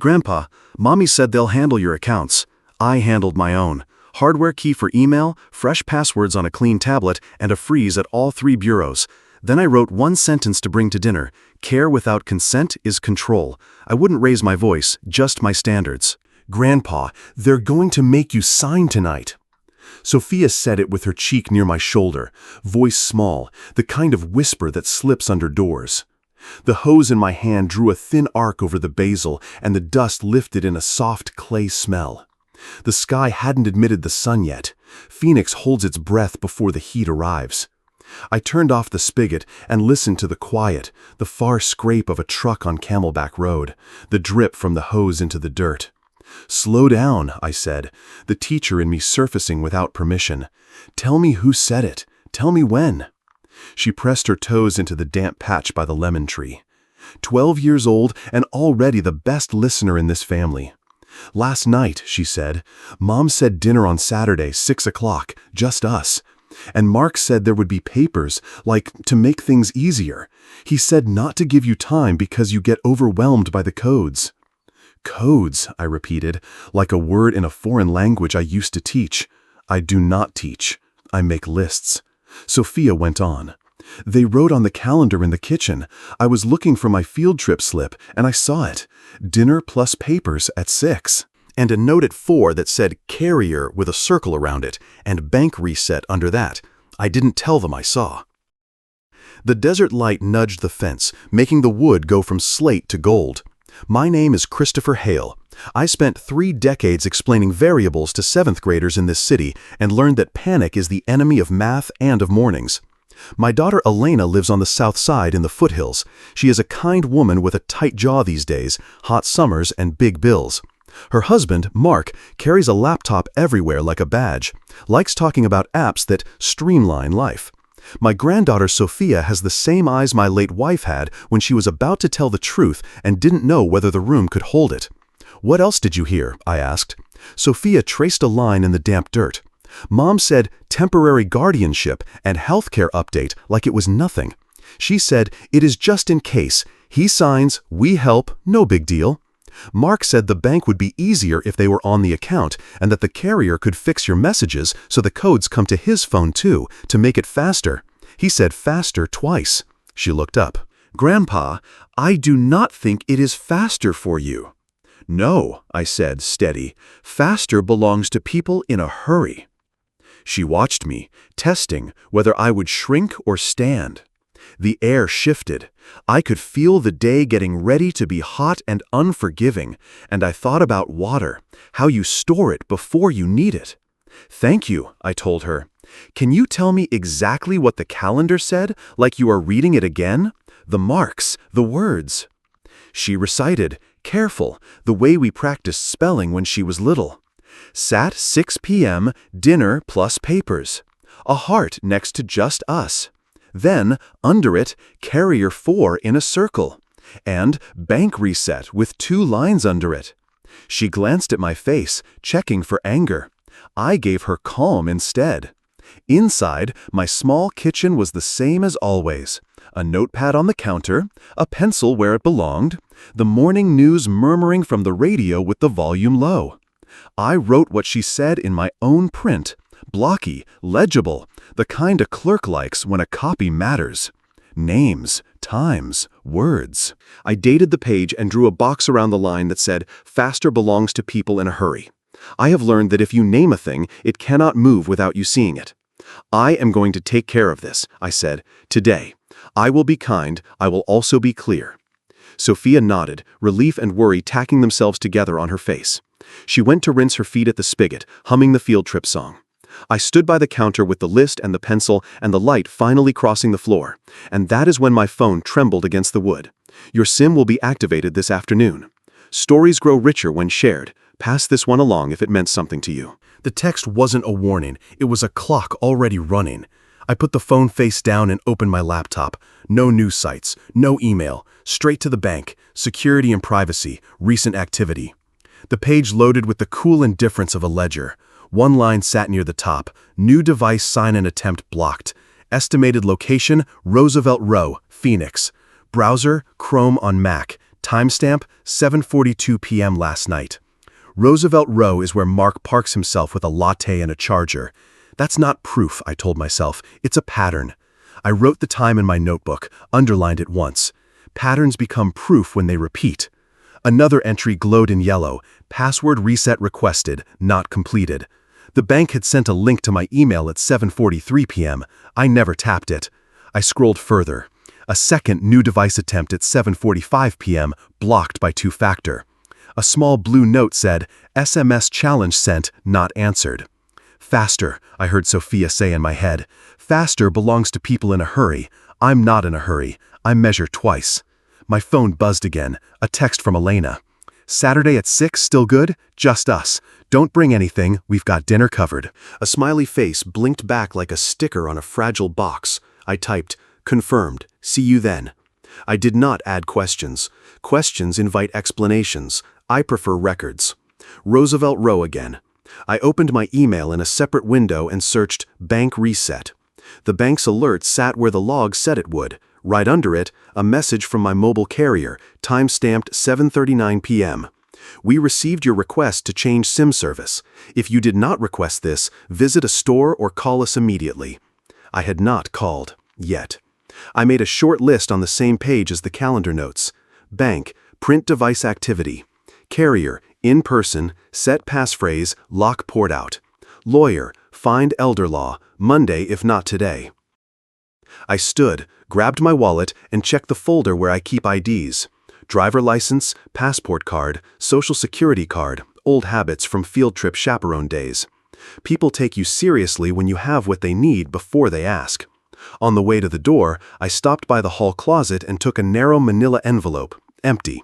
Grandpa, Mommy said they'll handle your accounts. I handled my own. Hardware key for email, fresh passwords on a clean tablet, and a freeze at all 3 bureaus. Then I wrote one sentence to bring to dinner. Care without consent is control. I wouldn't raise my voice, just my standards. Grandpa, they're going to make you sign tonight. Sophia said it with her cheek near my shoulder, voice small, the kind of whisper that slips under doors. The hose in my hand drew a thin arc over the basil, and the dust lifted in a soft clay smell. The sky hadn't admitted the sun yet. Phoenix holds its breath before the heat arrives. I turned off the spigot and listened to the quiet, the far scrape of a truck on Camelback Road, the drip from the hose into the dirt. "Slow down," I said, the teacher in me surfacing without permission. "Tell me who said it. Tell me when." She pressed her toes into the damp patch by the lemon tree. 12 years old and already the best listener in this family. "Last night," she said, "Mom said dinner on Saturday, 6 o'clock, just us. And Mark said there would be papers, like to make things easier. He said not to give you time because you get overwhelmed by the codes." "Codes," I repeated, like a word in a foreign language I used to teach. "I do not teach. I make lists." Sophia went on. "They wrote on the calendar in the kitchen. I was looking for my field trip slip, and I saw it. Dinner plus papers at 6. And a note at 4 that said carrier with a circle around it, and bank reset under that. I didn't tell them I saw. The desert light nudged the fence, making the wood go from slate to gold. My name is Christopher Hale. I spent 3 decades explaining variables to 7th graders in this city and learned that panic is the enemy of math and of mornings. My daughter Elena lives on the south side in the foothills. She is a kind woman with a tight jaw these days, hot summers and big bills. Her husband, Mark, carries a laptop everywhere like a badge, likes talking about apps that streamline life. My granddaughter Sophia has the same eyes my late wife had when she was about to tell the truth and didn't know whether the room could hold it. "What else did you hear?" I asked. Sophia traced a line in the damp dirt. "Mom said temporary guardianship and healthcare update like it was nothing. She said it is just in case. He signs, we help, no big deal. Mark said the bank would be easier if they were on the account and that the carrier could fix your messages so the codes come to his phone too, to make it faster. He said faster twice." She looked up. "Grandpa, I do not think it is faster for you." "No," I said, steady. "Faster belongs to people in a hurry." She watched me, testing whether I would shrink or stand. The air shifted. I could feel the day getting ready to be hot and unforgiving, and I thought about water, how you store it before you need it. "Thank you," I told her. "Can you tell me exactly what the calendar said, like you are reading it again? The marks, the words." She recited, careful, the way we practiced spelling when she was little. "Sat 6 p.m., dinner plus papers. A heart next to just us. Then, under it, carrier 4 in a circle. And bank reset with 2 lines under it." She glanced at my face, checking for anger. I gave her calm instead. Inside, my small kitchen was the same as always. A notepad on the counter, a pencil where it belonged, the morning news murmuring from the radio with the volume low. I wrote what she said in my own print, blocky, legible, the kind a clerk likes when a copy matters. Names, times, words. I dated the page and drew a box around the line that said, "Faster belongs to people in a hurry." I have learned that if you name a thing, it cannot move without you seeing it. "I am going to take care of this," I said, "today. I will be kind, I will also be clear." Sophia nodded, relief and worry tacking themselves together on her face. She went to rinse her feet at the spigot, humming the field trip song. I stood by the counter with the list and the pencil and the light finally crossing the floor, and that is when my phone trembled against the wood. "Your SIM will be activated this afternoon. Stories grow richer when shared. Pass this one along if it meant something to you." The text wasn't a warning, it was a clock already running. I put the phone face down and opened my laptop. No news sites, no email, straight to the bank, security and privacy, recent activity. The page loaded with the cool indifference of a ledger. One line sat near the top, new device sign-in attempt blocked. Estimated location, Roosevelt Row, Phoenix. Browser, Chrome on Mac. Timestamp, 7:42 p.m. last night. Roosevelt Row is where Mark parks himself with a latte and a charger. That's not proof, I told myself. It's a pattern. I wrote the time in my notebook, underlined it once. Patterns become proof when they repeat. Another entry glowed in yellow. Password reset requested, not completed. The bank had sent a link to my email at 7:43 p.m. I never tapped it. I scrolled further. A second new device attempt at 7:45 p.m., blocked by two-factor. A small blue note said, SMS challenge sent, not answered. Faster, I heard Sophia say in my head. Faster belongs to people in a hurry. I'm not in a hurry. I measure twice. My phone buzzed again. A text from Elena. Saturday at 6, still good? Just us. Don't bring anything, we've got dinner covered. A smiley face blinked back like a sticker on a fragile box. I typed, confirmed, see you then. I did not add questions. Questions invite explanations. I prefer records. Roosevelt Row again. I opened my email in a separate window and searched bank reset. The bank's alert sat where the log said it would. Right under it, a message from my mobile carrier, time-stamped 7:39 p.m. We received your request to change SIM service. If you did not request this, visit a store or call us immediately. I had not called, yet. I made a short list on the same page as the calendar notes. Bank, print device activity. Carrier, in person, set passphrase, lock port out. Lawyer, find elder law, Monday if not today. I stood, grabbed my wallet, and checked the folder where I keep IDs. Driver license, passport card, social security card, old habits from field trip chaperone days. People take you seriously when you have what they need before they ask. On the way to the door, I stopped by the hall closet and took a narrow manila envelope, empty.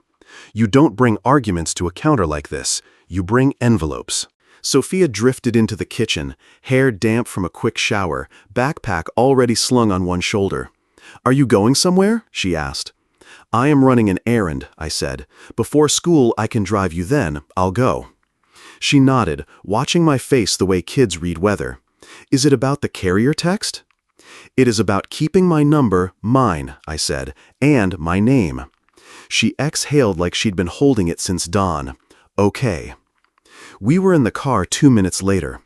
You don't bring arguments to a counter like this. You bring envelopes. Sophia drifted into the kitchen, hair damp from a quick shower, backpack already slung on one shoulder. Are you going somewhere? She asked. I am running an errand, I said. Before school, I can drive you then. I'll go. She nodded, watching my face the way kids read weather. Is it about the carrier text? It is about keeping my number, mine, I said, and my name. She exhaled like she'd been holding it since dawn. Okay. We were in the car 2 minutes later.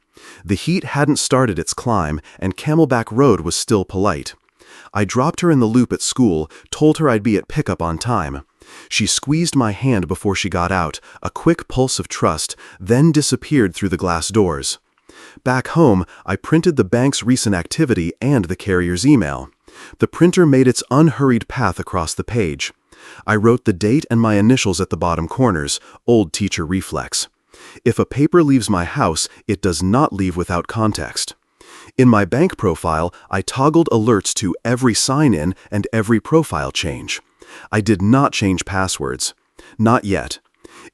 The heat hadn't started its climb, and Camelback Road was still polite. I dropped her in the loop at school, told her I'd be at pickup on time. She squeezed my hand before she got out, a quick pulse of trust, then disappeared through the glass doors. Back home, I printed the bank's recent activity and the carrier's email. The printer made its unhurried path across the page. I wrote the date and my initials at the bottom corners, old teacher reflex. If a paper leaves my house, it does not leave without context. In my bank profile, I toggled alerts to every sign-in and every profile change. I did not change passwords. Not yet.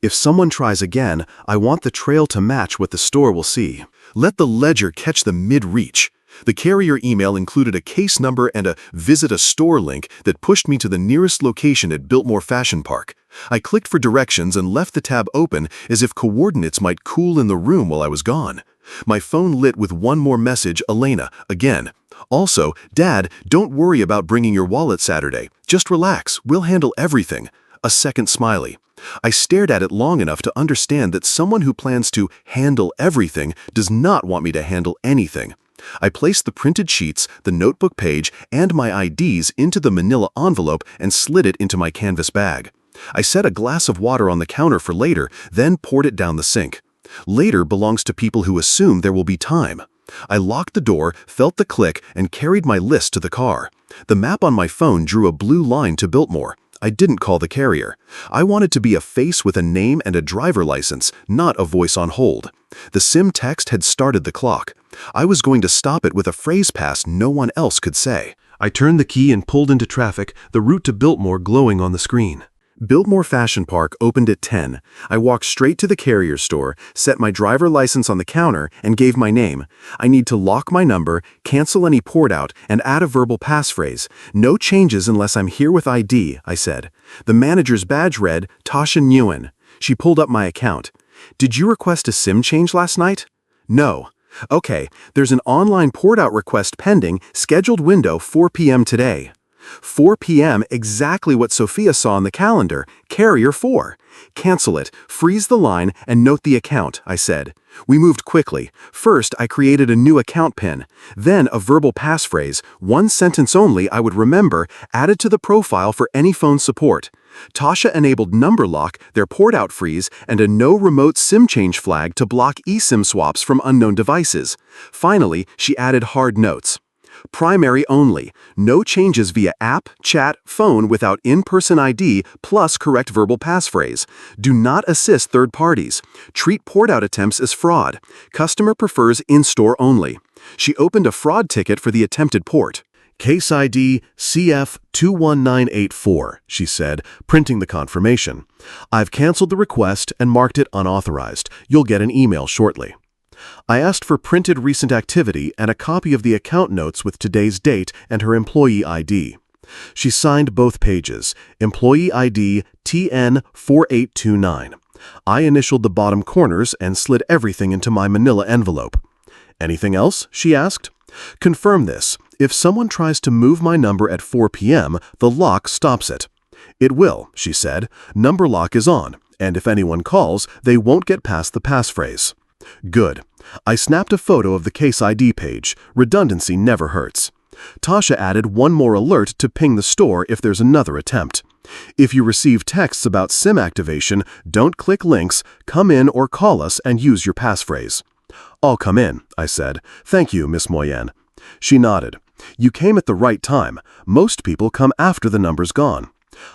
If someone tries again, I want the trail to match what the store will see. Let the ledger catch them mid-reach. The carrier email included a case number and a visit a store link that pushed me to the nearest location at Biltmore Fashion Park. I clicked for directions and left the tab open as if coordinates might cool in the room while I was gone. My phone lit with one more message, Elena, again. Also, Dad, don't worry about bringing your wallet Saturday. Just relax, we'll handle everything. A second smiley. I stared at it long enough to understand that someone who plans to handle everything does not want me to handle anything. I placed the printed sheets, the notebook page, and my IDs into the manila envelope and slid it into my canvas bag. I set a glass of water on the counter for later, then poured it down the sink. Later belongs to people who assume there will be time. I locked the door, felt the click, and carried my list to the car. The map on my phone drew a blue line to Biltmore. I didn't call the carrier. I wanted to be a face with a name and a driver license, not a voice on hold. The SIM text had started the clock. I was going to stop it with a phrase pass no one else could say. I turned the key and pulled into traffic, the route to Biltmore glowing on the screen. Biltmore Fashion Park opened at 10. I walked straight to the carrier store, set my driver license on the counter, and gave my name. I need to lock my number, cancel any port out, and add a verbal passphrase. No changes unless I'm here with ID, I said. The manager's badge read, Tasha Nguyen. She pulled up my account. Did you request a SIM change last night? No. Okay, there's an online port out request pending, scheduled window 4 p.m. today. 4 p.m., exactly what Sophia saw on the calendar, carrier 4. Cancel it, freeze the line, and note the account, I said. We moved quickly. First, I created a new account PIN. Then a verbal passphrase, one sentence only I would remember, added to the profile for any phone support. Tasha enabled number lock, their port-out freeze, and a no remote SIM change flag to block eSIM swaps from unknown devices. Finally, she added hard notes. Primary only. No changes via app, chat, phone without in-person ID plus correct verbal passphrase. Do not assist third parties. Treat port-out attempts as fraud. Customer prefers in-store only. She opened a fraud ticket for the attempted port. Case ID CF21984, she said, printing the confirmation. I've canceled the request and marked it unauthorized. You'll get an email shortly. I asked for printed recent activity and a copy of the account notes with today's date and her employee ID. She signed both pages, employee ID TN4829. I initialed the bottom corners and slid everything into my manila envelope. Anything else? She asked. Confirm this. If someone tries to move my number at 4 p.m., the lock stops it. It will, she said. Number lock is on, and if anyone calls, they won't get past the passphrase. Good. I snapped a photo of the Case ID page. Redundancy never hurts. Tasha added one more alert to ping the store if there's another attempt. If you receive texts about SIM activation, don't click links, come in or call us and use your passphrase. I'll come in, I said. Thank you, Miss Moyen. She nodded. You came at the right time. Most people come after the number's gone.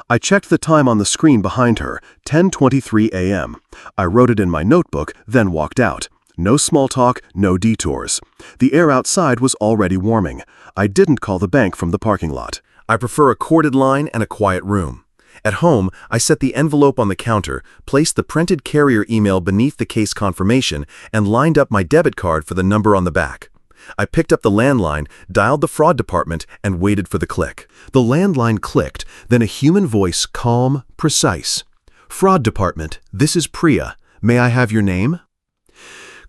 I checked the time on the screen behind her, 10:23 a.m. I wrote it in my notebook, then walked out. No small talk, no detours. The air outside was already warming. I didn't call the bank from the parking lot. I prefer a corded line and a quiet room. At home, I set the envelope on the counter, placed the printed carrier email beneath the case confirmation, and lined up my debit card for the number on the back. I picked up the landline, dialed the fraud department, and waited for the click. The landline clicked, then a human voice, calm, precise. Fraud department, this is Priya. May I have your name?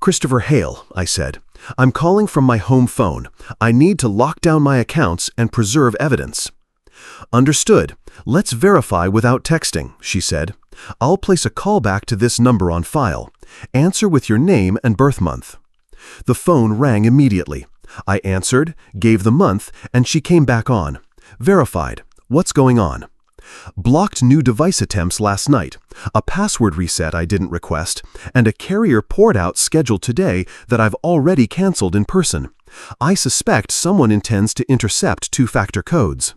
Christopher Hale, I said. I'm calling from my home phone. I need to lock down my accounts and preserve evidence. Understood. Let's verify without texting, she said. I'll place a callback to this number on file. Answer with your name and birth month. The phone rang immediately. I answered, gave the month, and she came back on. Verified. What's going on? Blocked new device attempts last night, a password reset I didn't request, and a carrier port-out scheduled today that I've already canceled in person. I suspect someone intends to intercept two-factor codes.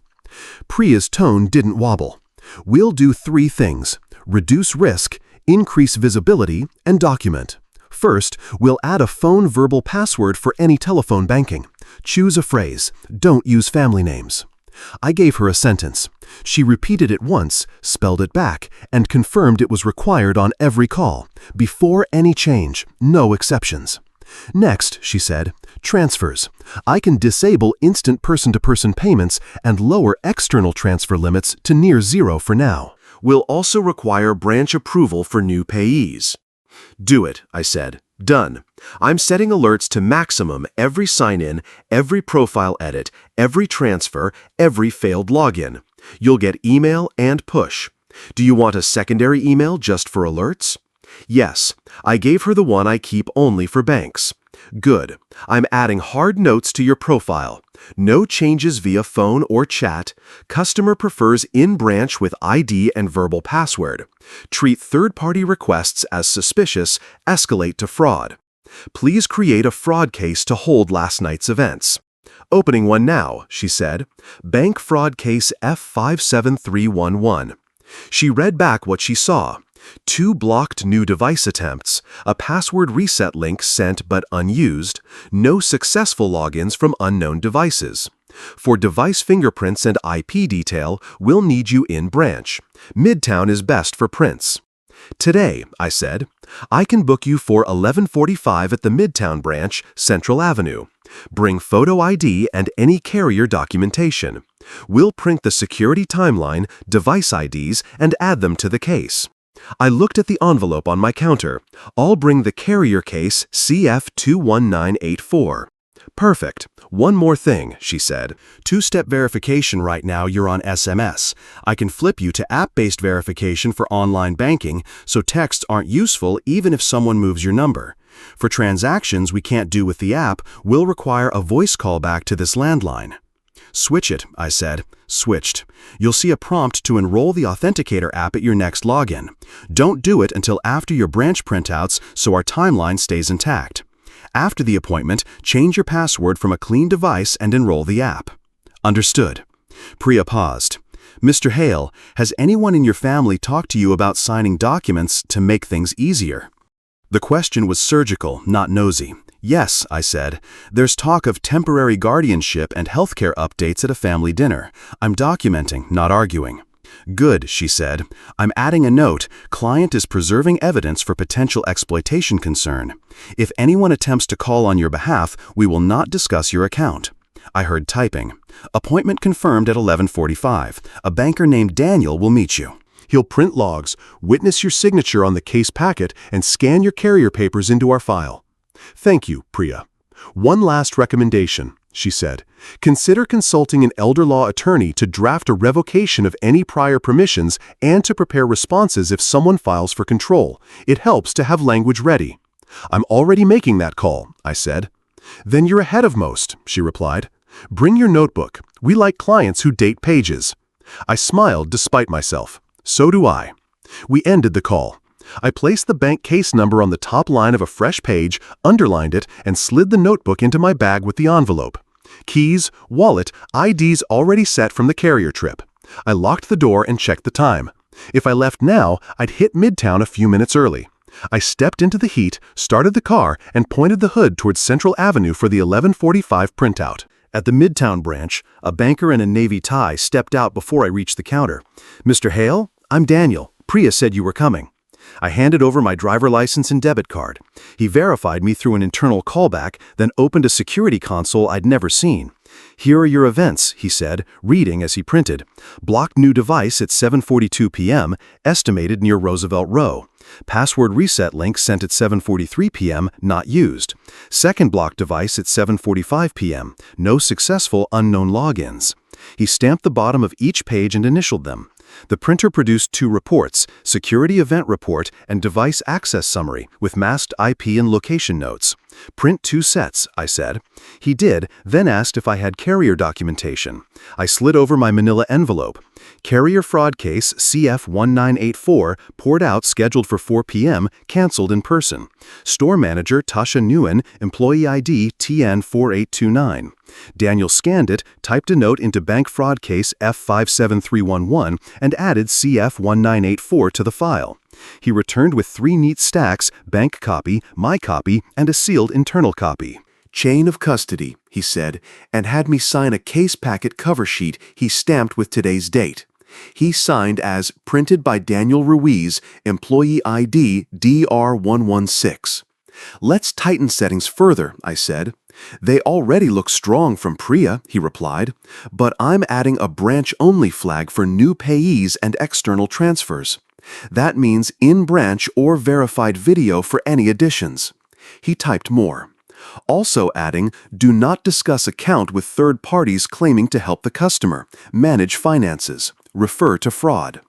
Priya's tone didn't wobble. We'll do 3 things: reduce risk, increase visibility, and document. First, we'll add a phone verbal password for any telephone banking. Choose a phrase. Don't use family names. I gave her a sentence. She repeated it once, spelled it back, and confirmed it was required on every call. Before any change, no exceptions. Next, she said, transfers. I can disable instant person-to-person payments and lower external transfer limits to near 0 for now. We'll also require branch approval for new payees. Do it, I said. Done. I'm setting alerts to maximum every sign-in, every profile edit, every transfer, every failed login. You'll get email and push. Do you want a secondary email just for alerts? Yes. I gave her the one I keep only for banks. Good. I'm adding hard notes to your profile. No changes via phone or chat. Customer prefers in-branch with ID and verbal password. Treat third-party requests as suspicious. Escalate to fraud. Please create a fraud case to hold last night's events. Opening one now, she said. Bank fraud case F57311. She read back what she saw. 2 blocked new device attempts, a password reset link sent but unused, no successful logins from unknown devices. For device fingerprints and IP detail, we'll need you in branch. Midtown is best for prints. Today, I said, I can book you for 11:45 at the Midtown branch, Central Avenue. Bring photo ID and any carrier documentation. We'll print the security timeline, device IDs, and add them to the case. I looked at the envelope on my counter. I'll bring the carrier case CF21984. Perfect. "One more thing," she said. Two-step verification right now you're on SMS. I can flip you to app-based verification for online banking, so texts aren't useful even if someone moves your number. For transactions we can't do with the app, we'll require a voice callback to this landline. Switch it, I said. Switched. You'll see a prompt to enroll the Authenticator app at your next login. Don't do it until after your branch printouts so our timeline stays intact. After the appointment, change your password from a clean device and enroll the app. Understood. Priya paused. Mr. Hale, has anyone in your family talked to you about signing documents to make things easier? The question was surgical, not nosy. Yes, I said. There's talk of temporary guardianship and healthcare updates at a family dinner. I'm documenting, not arguing. Good, she said. I'm adding a note. Client is preserving evidence for potential exploitation concern. If anyone attempts to call on your behalf, we will not discuss your account. I heard typing. Appointment confirmed at 11:45. A banker named Daniel will meet you. He'll print logs, witness your signature on the case packet, and scan your carrier papers into our file. Thank you, Priya. One last recommendation, she said. Consider consulting an elder law attorney to draft a revocation of any prior permissions and to prepare responses if someone files for control. It helps to have language ready. I'm already making that call, I said. Then you're ahead of most, she replied. Bring your notebook. We like clients who date pages. I smiled despite myself. So do I. We ended the call. I placed the bank case number on the top line of a fresh page, underlined it, and slid the notebook into my bag with the envelope. Keys, wallet, IDs already set from the carrier trip. I locked the door and checked the time. If I left now, I'd hit Midtown a few minutes early. I stepped into the heat, started the car, and pointed the hood towards Central Avenue for the 11:45 printout. At the Midtown branch, a banker in a navy tie stepped out before I reached the counter. Mr. Hale, I'm Daniel. Priya said you were coming. I handed over my driver license and debit card. He verified me through an internal callback, then opened a security console I'd never seen. Here are your events, he said, reading as he printed. Blocked new device at 7:42 p.m., estimated near Roosevelt Row. Password reset link sent at 7:43 p.m., not used. Second blocked device at 7:45 p.m., no successful unknown logins. He stamped the bottom of each page and initialed them. The printer produced two reports, Security Event Report and Device Access Summary, with masked IP and location notes. Print 2 sets, I said. He did, then asked if I had carrier documentation. I slid over my manila envelope. Carrier fraud case CF1984, poured out scheduled for 4 p.m., canceled in person. Store manager Tasha Nguyen, employee ID TN4829. Daniel scanned it, typed a note into bank fraud case F57311, and added CF1984 to the file. He returned with 3 neat stacks, bank copy, my copy, and a sealed internal copy. Chain of custody, he said, and had me sign a case packet cover sheet he stamped with today's date. He signed as printed by Daniel Ruiz, employee ID DR116. Let's tighten settings further, I said. They already look strong from Priya, he replied, but I'm adding a branch-only flag for new payees and external transfers. That means in-branch or verified video for any additions. He typed more. Also adding, do not discuss account with third parties claiming to help the customer, manage finances, refer to fraud.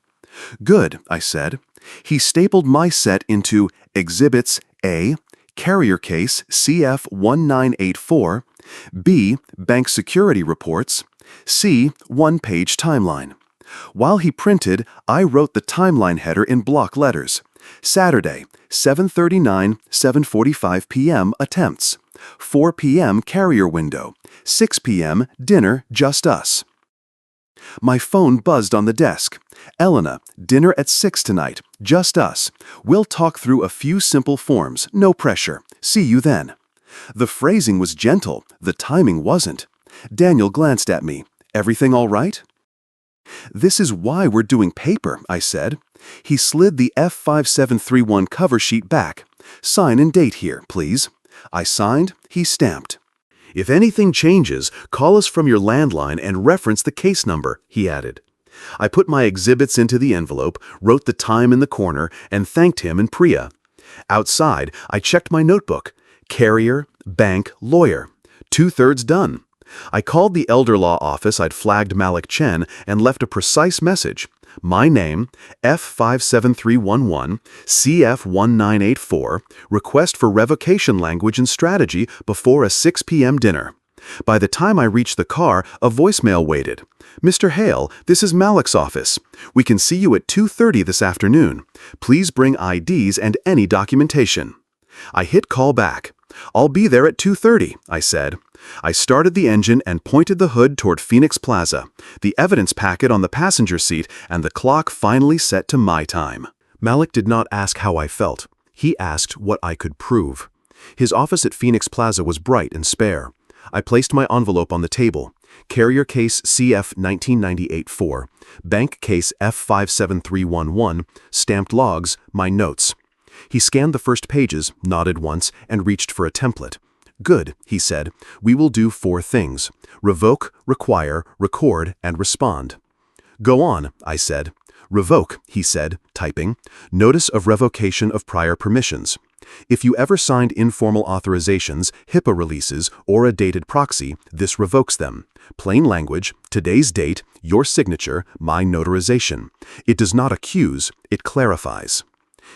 Good, I said. He stapled my set into Exhibits A, Carrier Case CF1984, B, Bank Security Reports, C, one-page timeline. While he printed, I wrote the timeline header in block letters. Saturday, 7:39, 7:45 p.m. attempts. 4 p.m. carrier window. 6 p.m. dinner, just us. My phone buzzed on the desk. Elena, dinner at 6 tonight, just us. We'll talk through a few simple forms, no pressure. See you then. The phrasing was gentle, the timing wasn't. Daniel glanced at me. Everything all right? This is why we're doing paper, I said. He slid the F5731 cover sheet back. Sign and date here, please. I signed, he stamped. If anything changes, call us from your landline and reference the case number, he added. I put my exhibits into the envelope, wrote the time in the corner, and thanked him and Priya. Outside, I checked my notebook. Carrier, bank, lawyer. 2/3 done. I called the elder law office I'd flagged Malik Chen and left a precise message. My name, F57311, CF1984, request for revocation language and strategy before a 6 p.m. dinner. By the time I reached the car, a voicemail waited. Mr. Hale, this is Malik's office. We can see you at 2:30 this afternoon. Please bring IDs and any documentation. I hit call back. I'll be there at 2:30, I said. I started the engine and pointed the hood toward Phoenix Plaza, the evidence packet on the passenger seat, and the clock finally set to my time. Malik did not ask how I felt. He asked what I could prove. His office at Phoenix Plaza was bright and spare. I placed my envelope on the table. Carrier case CF 1998-4, bank case F57311, stamped logs, my notes. He scanned the first pages, nodded once, and reached for a template. Good, he said. We will do 4 things: revoke, require, record, and respond. Go on, I said. Revoke, he said, typing. Notice of revocation of prior permissions. If you ever signed informal authorizations, HIPAA releases, or a dated proxy, this revokes them. Plain language, today's date, your signature, my notarization. It does not accuse, it clarifies.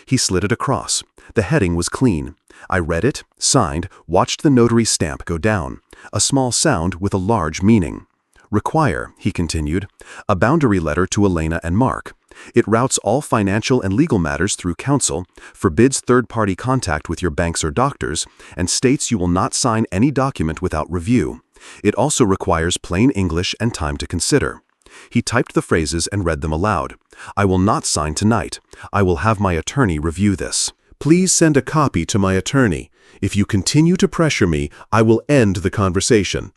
He slid it across. The heading was clean. I read it, signed, watched the notary stamp go down. A small sound with a large meaning. Require, he continued, a boundary letter to Elena and Mark. It routes all financial and legal matters through counsel, forbids third-party contact with your banks or doctors, and states you will not sign any document without review. It also requires plain English and time to consider. He typed the phrases and read them aloud. I will not sign tonight. I will have my attorney review this. Please send a copy to my attorney. If you continue to pressure me, I will end the conversation.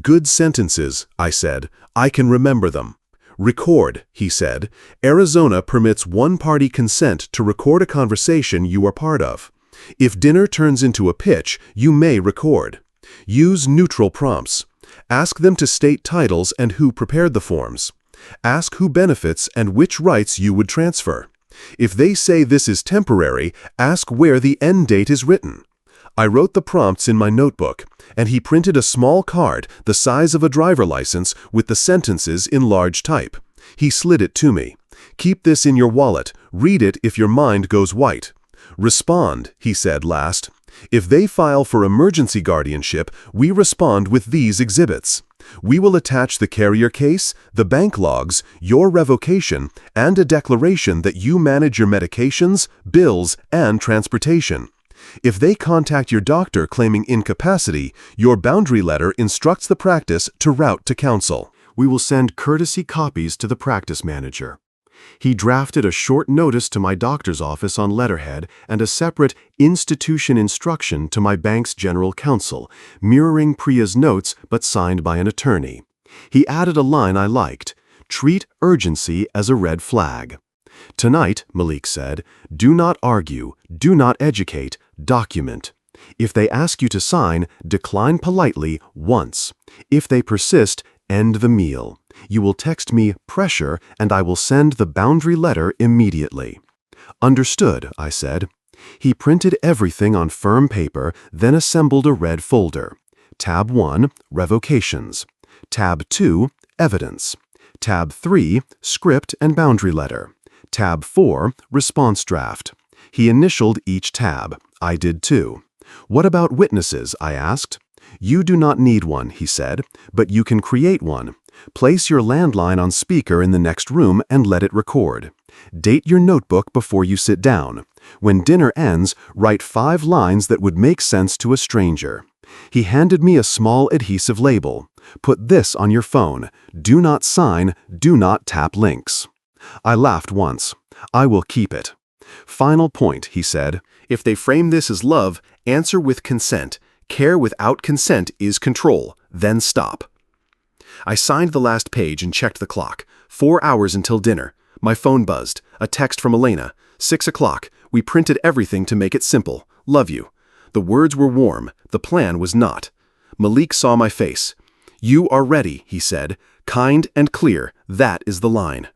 Good sentences, I said. I can remember them. Record, he said. Arizona permits one-party consent to record a conversation you are part of. If dinner turns into a pitch, you may record. Use neutral prompts. Ask them to state titles and who prepared the forms. Ask who benefits and which rights you would transfer. If they say this is temporary, ask where the end date is written. I wrote the prompts in my notebook, and he printed a small card the size of a driver license with the sentences in large type. He slid it to me. Keep this in your wallet. Read it if your mind goes white. Respond, he said last. If they file for emergency guardianship, we respond with these exhibits. We will attach the carrier case, the bank logs, your revocation, and a declaration that you manage your medications, bills, and transportation. If they contact your doctor claiming incapacity, your boundary letter instructs the practice to route to counsel. We will send courtesy copies to the practice manager. He drafted a short notice to my doctor's office on letterhead and a separate institution instruction to my bank's general counsel, mirroring Priya's notes but signed by an attorney. He added a line I liked: treat urgency as a red flag. Tonight, Malik said, do not argue, do not educate, document. If they ask you to sign, decline politely once. If they persist, end the meal. You will text me pressure and I will send the boundary letter immediately. Understood, I said. He printed everything on firm paper, then assembled a red folder. Tab 1, Revocations. Tab 2, Evidence. Tab 3, Script and Boundary Letter. Tab 4, Response Draft. He initialed each tab. I did too. What about witnesses? I asked. You do not need one, he said, but you can create one. Place your landline on speaker in the next room and let it record. Date your notebook before you sit down. When dinner ends, write 5 lines that would make sense to a stranger. He handed me a small adhesive label. Put this on your phone. Do not sign, do not tap links. I laughed once. I will keep it. Final point, he said. If they frame this as love, answer with consent. Care without consent is control. Then stop. I signed the last page and checked the clock. 4 hours until dinner. My phone buzzed. A text from Elena. 6 o'clock. We printed everything to make it simple. Love you. The words were warm. The plan was not. Malik saw my face. You are ready, he said. Kind and clear. That is the line.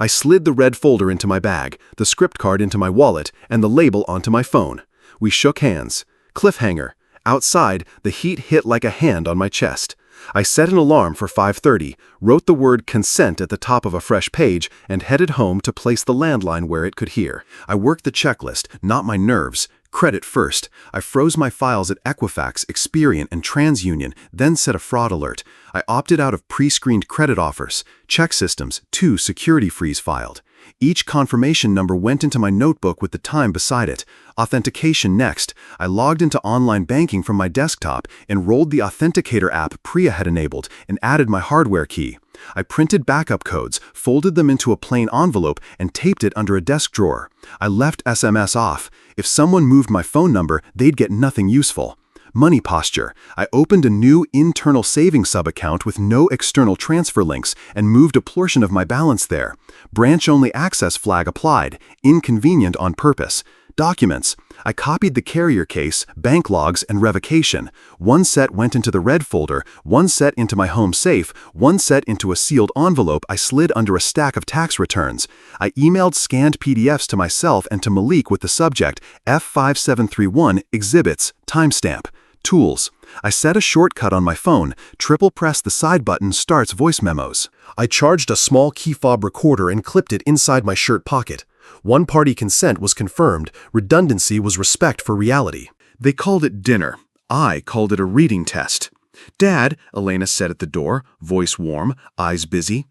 I slid the red folder into my bag, the script card into my wallet, and the label onto my phone. We shook hands. Cliffhanger. Outside, the heat hit like a hand on my chest. I set an alarm for 5:30, wrote the word consent at the top of a fresh page, and headed home to place the landline where it could hear. I worked the checklist, not my nerves. Credit first. I froze my files at Equifax, Experian, and TransUnion, then set a fraud alert. I opted out of pre-screened credit offers. Check systems, 2 security freeze filed. Each confirmation number went into my notebook with the time beside it. Authentication next. I logged into online banking from my desktop, enrolled the Authenticator app Priya had enabled, and added my hardware key. I printed backup codes, folded them into a plain envelope, and taped it under a desk drawer. I left SMS off. If someone moved my phone number, they'd get nothing useful. Money posture. I opened a new internal savings sub-account with no external transfer links and moved a portion of my balance there. Branch-only access flag applied. Inconvenient on purpose. Documents. I copied the carrier case, bank logs, and revocation. One set went into the red folder, one set into my home safe, one set into a sealed envelope I slid under a stack of tax returns. I emailed scanned PDFs to myself and to Malik with the subject F5731 Exhibits, timestamp. Tools. I set a shortcut on my phone, triple-press the side button starts voice memos. I charged a small key fob recorder and clipped it inside my shirt pocket. One-party consent was confirmed, redundancy was respect for reality. They called it dinner. I called it a reading test. "Dad," Elena said at the door, voice warm, eyes busy.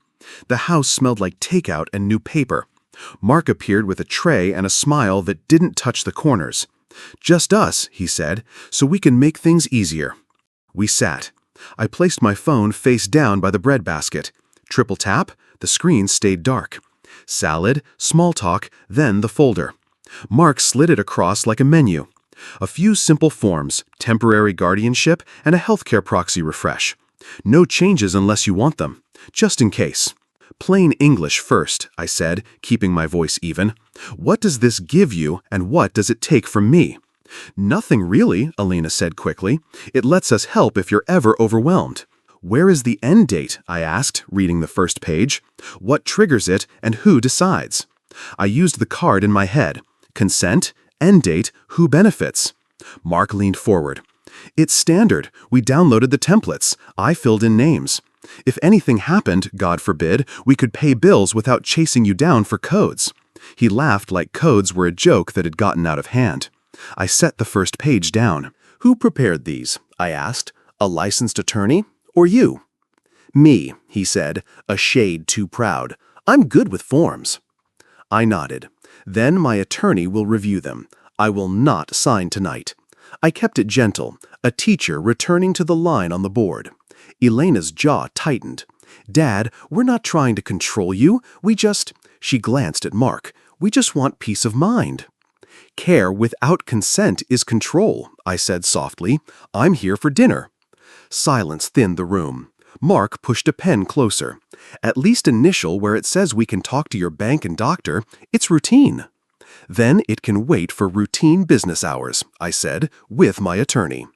The house smelled like takeout and new paper. Mark appeared with a tray and a smile that didn't touch the corners. "Just us," he said, "so we can make things easier." We sat. I placed my phone face down by the bread basket. Triple tap, the screen stayed dark. Salad, small talk, then the folder. Mark slid it across like a menu. A few simple forms, temporary guardianship, and a healthcare proxy refresh. No changes unless you want them, just in case. "Plain English first," I said, keeping my voice even. "What does this give you, and what does it take from me?" "Nothing really," Elena said quickly. "It lets us help if you're ever overwhelmed." "Where is the end date?" I asked, reading the first page. "What triggers it, and who decides?" I used the card in my head. Consent, end date, who benefits? Mark leaned forward. "It's standard. We downloaded the templates. I filled in names. If anything happened, God forbid, we could pay bills without chasing you down for codes." He laughed like codes were a joke that had gotten out of hand. I set the first page down. "Who prepared these?" I asked. "A licensed attorney? Or you?" "Me," he said, a shade too proud. "I'm good with forms." I nodded. "Then my attorney will review them. I will not sign tonight." I kept it gentle, a teacher returning to the line on the board. Elena's jaw tightened. "Dad, we're not trying to control you. She glanced at Mark. "We just want peace of mind." "Care without consent is control," I said softly. "I'm here for dinner." Silence thinned the room. Mark pushed a pen closer. "At least initial where it says we can talk to your bank and doctor. It's routine." "Then it can wait for routine business hours," I said, with my attorney.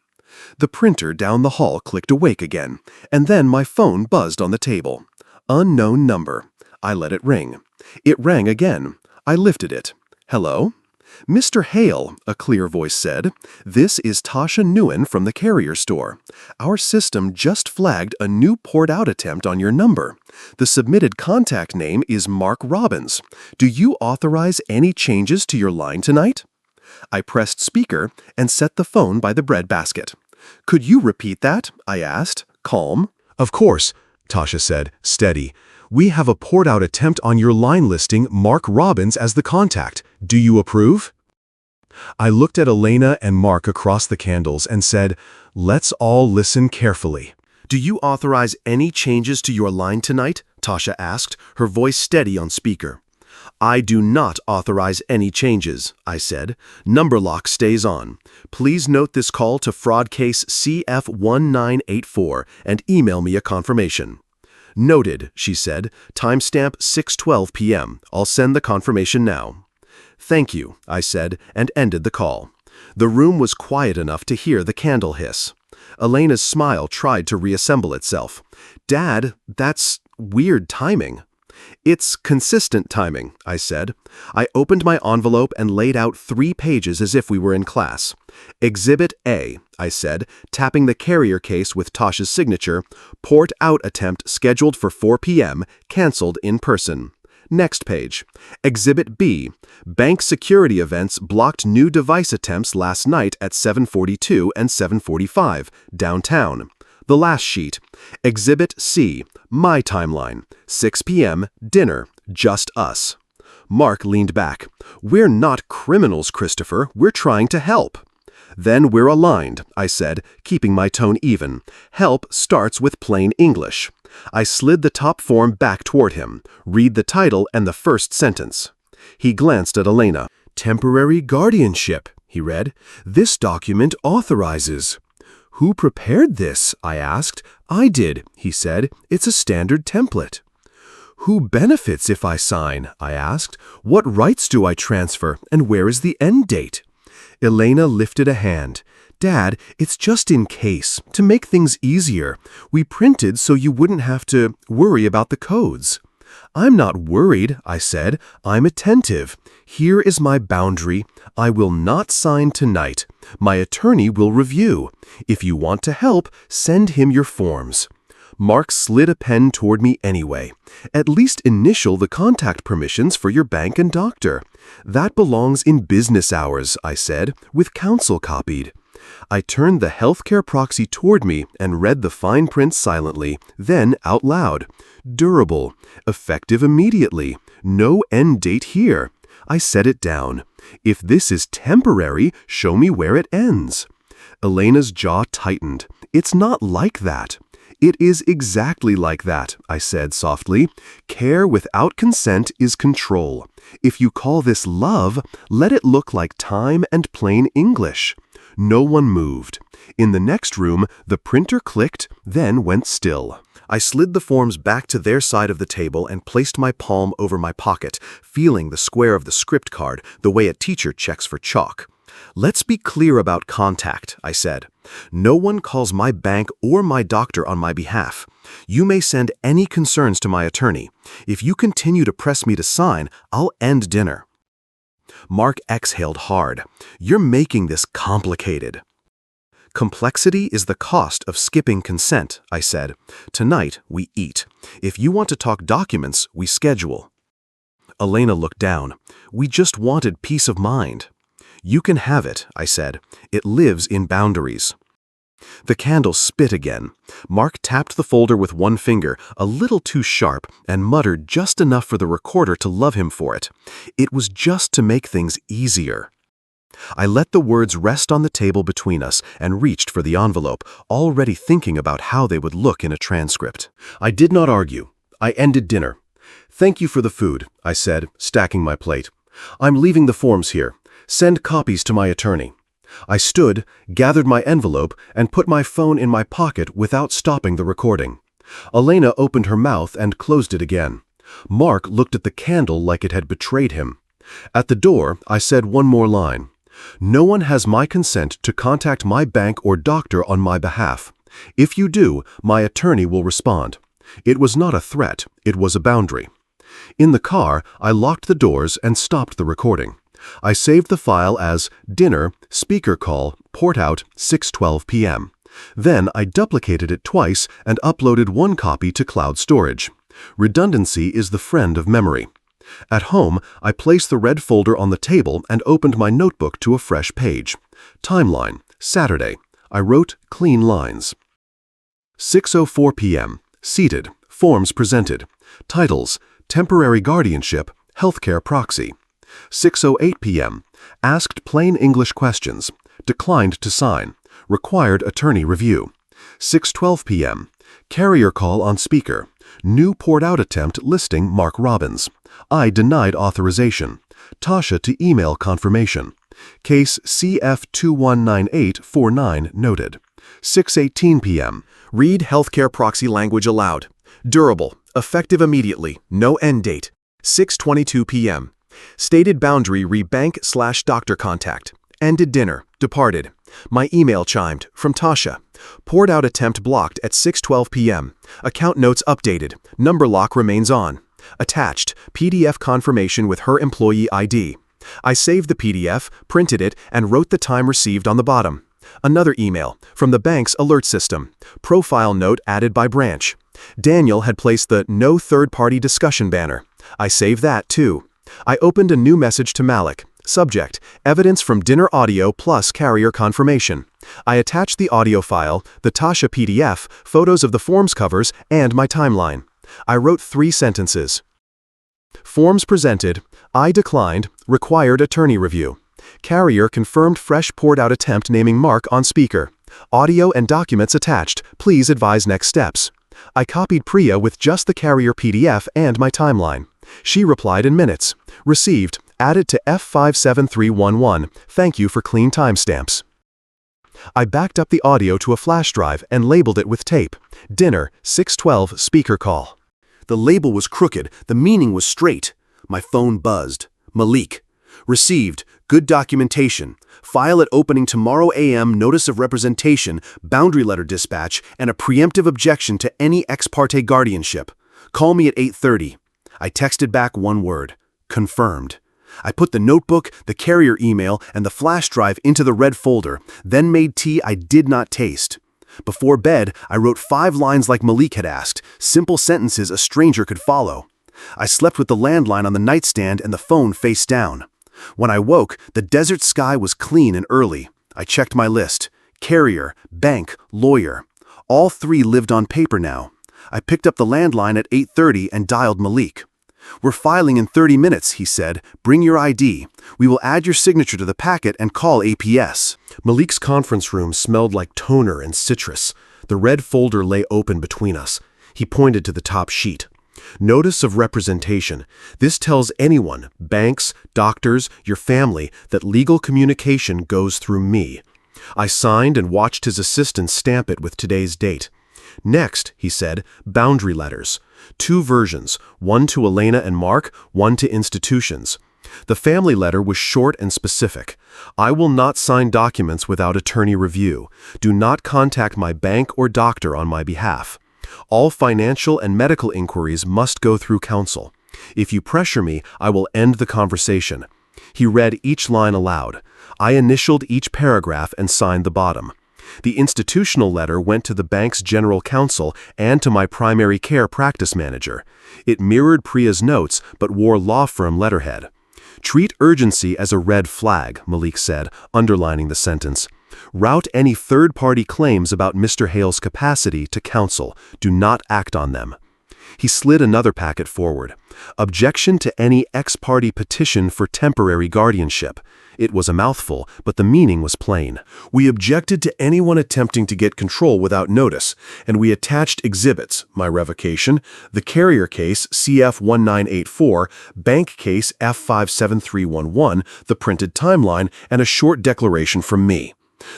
The printer down the hall clicked awake again, and then my phone buzzed on the table. Unknown number. I let it ring. It rang again. I lifted it. "Hello?" "Mr. Hale," a clear voice said, "this is Tasha Nguyen from the carrier store. Our system just flagged a new port-out attempt on your number. The submitted contact name is Mark Robbins. Do you authorize any changes to your line tonight?" I pressed speaker and set the phone by the bread basket. "Could you repeat that?" I asked, calm. "Of course," Tasha said, steady. "We have a port-out attempt on your line listing Mark Robbins as the contact. Do you approve?" I looked at Elena and Mark across the candles and said, "Let's all listen carefully." "Do you authorize any changes to your line tonight?" Tasha asked, her voice steady on speaker. "I do not authorize any changes," I said. "Number lock stays on. Please note this call to fraud case CF1984 and email me a confirmation." "Noted," she said. "Timestamp 6:12 p.m. I'll send the confirmation now." "Thank you," I said, and ended the call. The room was quiet enough to hear the candle hiss. Elena's smile tried to reassemble itself. "Dad, that's weird timing." It's consistent timing, I said. I opened my envelope and laid out 3 pages as if we were in class. Exhibit A, I said, tapping the carrier case with Tasha's signature, port out attempt scheduled for 4 p.m., canceled in person. Next page. Exhibit B, bank security events blocked new device attempts last night at 7:42 and 7:45, downtown. The last sheet. Exhibit C, my timeline. 6 p.m., dinner, just us. Mark leaned back. We're not criminals, Christopher. We're trying to help. Then we're aligned, I said, keeping my tone even. Help starts with plain English. I slid the top form back toward him. Read the title and the first sentence. He glanced at Elena. Temporary guardianship, he read. This document authorizes. Who prepared this? I asked. I did, he said. It's a standard template. Who benefits if I sign? I asked. What rights do I transfer, and where is the end date? Elena lifted a hand. Dad, it's just in case, to make things easier. We printed so you wouldn't have to worry about the codes. I'm not worried, I said. I'm attentive. Here is my boundary. I will not sign tonight. My attorney will review. If you want to help, send him your forms. Mark slid a pen toward me anyway. At least initial the contact permissions for your bank and doctor. That belongs in business hours, I said, with counsel copied. I turned the healthcare proxy toward me and read the fine print silently, then out loud. Durable, effective immediately, no end date here. I set it down. If this is temporary, show me where it ends. Elena's jaw tightened. It's not like that. It is exactly like that, I said softly. Care without consent is control. If you call this love, let it look like time and plain English. No one moved. In the next room, the printer clicked, then went still. I slid the forms back to their side of the table and placed my palm over my pocket, feeling the square of the script card, the way a teacher checks for chalk. Let's be clear about contact, I said. No one calls my bank or my doctor on my behalf. You may send any concerns to my attorney. If you continue to press me to sign, I'll end dinner. Mark exhaled hard. You're making this complicated. Complexity is the cost of skipping consent, I said. Tonight, we eat. If you want to talk documents, we schedule. Elena looked down. We just wanted peace of mind. You can have it, I said. It lives in boundaries. The candle spit again. Mark tapped the folder with one finger, a little too sharp, and muttered just enough for the recorder to love him for it. It was just to make things easier. I let the words rest on the table between us and reached for the envelope, already thinking about how they would look in a transcript. I did not argue. I ended dinner. Thank you for the food, I said, stacking my plate. I'm leaving the forms here. Send copies to my attorney. I stood, gathered my envelope, and put my phone in my pocket without stopping the recording. Elena opened her mouth and closed it again. Mark looked at the candle like it had betrayed him. At the door, I said one more line. No one has my consent to contact my bank or doctor on my behalf. If you do, my attorney will respond. It was not a threat, it was a boundary. In the car, I locked the doors and stopped the recording. I saved the file as dinner, speaker call, port out, 6:12 p.m. Then I duplicated it twice and uploaded one copy to cloud storage. Redundancy is the friend of memory. At home, I placed the red folder on the table and opened my notebook to a fresh page. Timeline, Saturday. I wrote clean lines. 6:04 p.m. Seated. Forms presented. Titles, Temporary Guardianship, Healthcare Proxy. 6:08 p.m. Asked plain English questions. Declined to sign. Required attorney review. 6:12 p.m. Carrier call on speaker. New port-out attempt listing Mark Robbins. I denied authorization. Tasha to email confirmation. Case CF219849 noted. 6:18 p.m. Read healthcare proxy language aloud. Durable. Effective immediately. No end date. 6:22 p.m. Stated boundary re bank/doctor contact. Ended dinner. Departed. My email chimed. From Tasha. Poured out attempt blocked at 6:12 p.m. Account notes updated. Number lock remains on. Attached, PDF confirmation with her employee ID. I saved the PDF, printed it, and wrote the time received on the bottom. Another email, from the bank's alert system. Profile note added by branch. Daniel had placed the no third-party discussion banner. I saved that too. I opened a new message to Malik. Subject, evidence from dinner audio plus carrier confirmation. I attached the audio file, the Tasha PDF, photos of the forms covers, and my timeline. I wrote 3 sentences. Forms presented. I declined. Required attorney review. Carrier confirmed fresh poured-out attempt naming Mark on speaker. Audio and documents attached. Please advise next steps. I copied Priya with just the carrier PDF and my timeline. She replied in minutes. Received. Added to F57311. Thank you for clean timestamps. I backed up the audio to a flash drive and labeled it with tape. Dinner, 6:12, speaker call. The label was crooked, the meaning was straight. My phone buzzed. Malik. Received. Good documentation. File at opening tomorrow AM, notice of representation, boundary letter dispatch, and a preemptive objection to any ex parte guardianship. Call me at 8:30. I texted back one word. Confirmed. I put the notebook, the carrier email, and the flash drive into the red folder, then made tea I did not taste. Before bed, I wrote 5 lines like Malik had asked, simple sentences a stranger could follow. I slept with the landline on the nightstand and the phone face down. When I woke, the desert sky was clean and early. I checked my list. Carrier, bank, lawyer. All 3 lived on paper now. I picked up the landline at 8:30 and dialed Malik. We're filing in 30 minutes, he said. Bring your ID. We will add your signature to the packet and call APS. Malik's conference room smelled like toner and citrus. The red folder lay open between us. He pointed to the top sheet. Notice of representation. This tells anyone, banks, doctors, your family, that legal communication goes through me. I signed and watched his assistant stamp it with today's date. Next, he said, boundary letters. 2 versions, one to Elena and Mark, one to institutions. The family letter was short and specific. I will not sign documents without attorney review. Do not contact my bank or doctor on my behalf. All financial and medical inquiries must go through counsel. If you pressure me, I will end the conversation. He read each line aloud. I initialed each paragraph and signed the bottom. The institutional letter went to the bank's general counsel and to my primary care practice manager. It mirrored Priya's notes but wore law firm letterhead. Treat urgency as a red flag, Malik said, underlining the sentence. Route any third-party claims about Mr. Hale's capacity to counsel. Do not act on them. He slid another packet forward. Objection to any ex-parte petition for temporary guardianship. It was a mouthful, but the meaning was plain. We objected to anyone attempting to get control without notice, and we attached exhibits, my revocation, the carrier case CF1984, bank case F57311, the printed timeline, and a short declaration from me.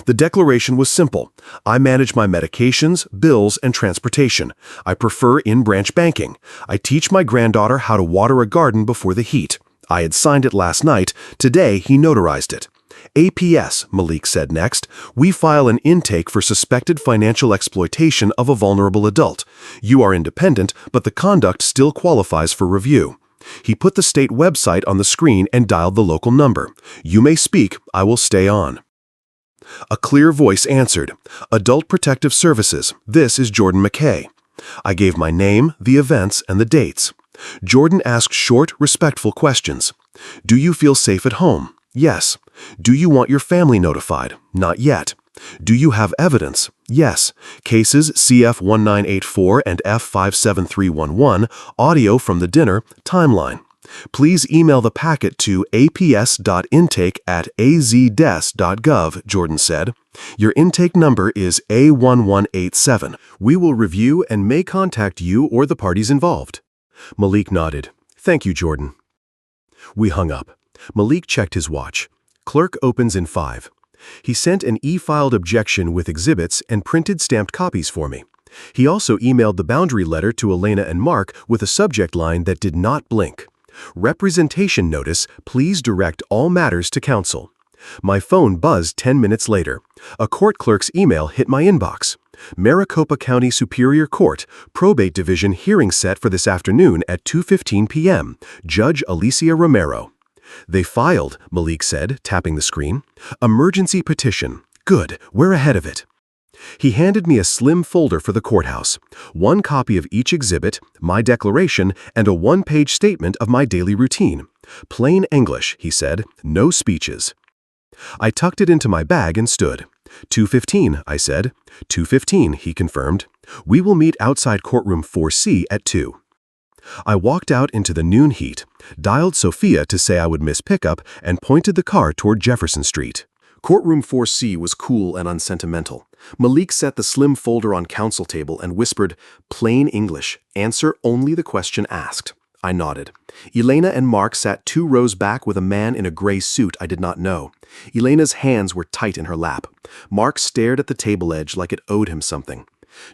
The declaration was simple. I manage my medications, bills, and transportation. I prefer in-branch banking. I teach my granddaughter how to water a garden before the heat. I had signed it last night. Today, he notarized it. APS, Malik said next. We file an intake for suspected financial exploitation of a vulnerable adult. You are independent, but the conduct still qualifies for review. He put the state website on the screen and dialed the local number. You may speak. I will stay on. A clear voice answered. Adult Protective Services. This is Jordan McKay. I gave my name, the events, and the dates. Jordan asked short, respectful questions. Do you feel safe at home? Yes. Do you want your family notified? Not yet. Do you have evidence? Yes. Cases CF1984 and F57311, audio from the dinner, timeline. Please email the packet to aps.intake@azdes.gov, Jordan said. Your intake number is A1187. We will review and may contact you or the parties involved. Malik nodded. Thank you, Jordan. We hung up. Malik checked his watch. Clerk opens in 5. He sent an e-filed objection with exhibits and printed stamped copies for me. He also emailed the boundary letter to Elena and Mark with a subject line that did not blink. Representation notice, please direct all matters to counsel. My phone buzzed 10 minutes later. A court clerk's email hit my inbox. Maricopa County Superior Court, Probate Division hearing set for this afternoon at 2:15 p.m. Judge Alicia Romero. They filed, Malik said, tapping the screen. Emergency petition. Good, we're ahead of it. He handed me a slim folder for the courthouse, one copy of each exhibit, my declaration, and a one-page statement of my daily routine. Plain English, he said, no speeches. I tucked it into my bag and stood. 2:15, I said. 2:15, he confirmed. We will meet outside courtroom 4C at 2. I walked out into the noon heat, dialed Sophia to say I would miss pickup, and pointed the car toward Jefferson Street. Courtroom 4C was cool and unsentimental. Malik set the slim folder on counsel table and whispered, "Plain English. Answer only the question asked." I nodded. Elena and Mark sat 2 rows back with a man in a gray suit I did not know. Elena's hands were tight in her lap. Mark stared at the table edge like it owed him something.